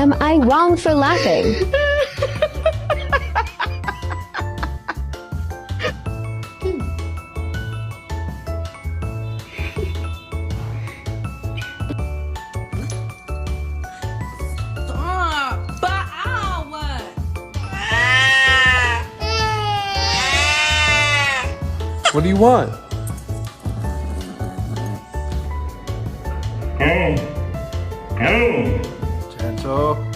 Am I wrong for laughing? Stop! Baawa! What do you want? Oh. Oh. Gentle.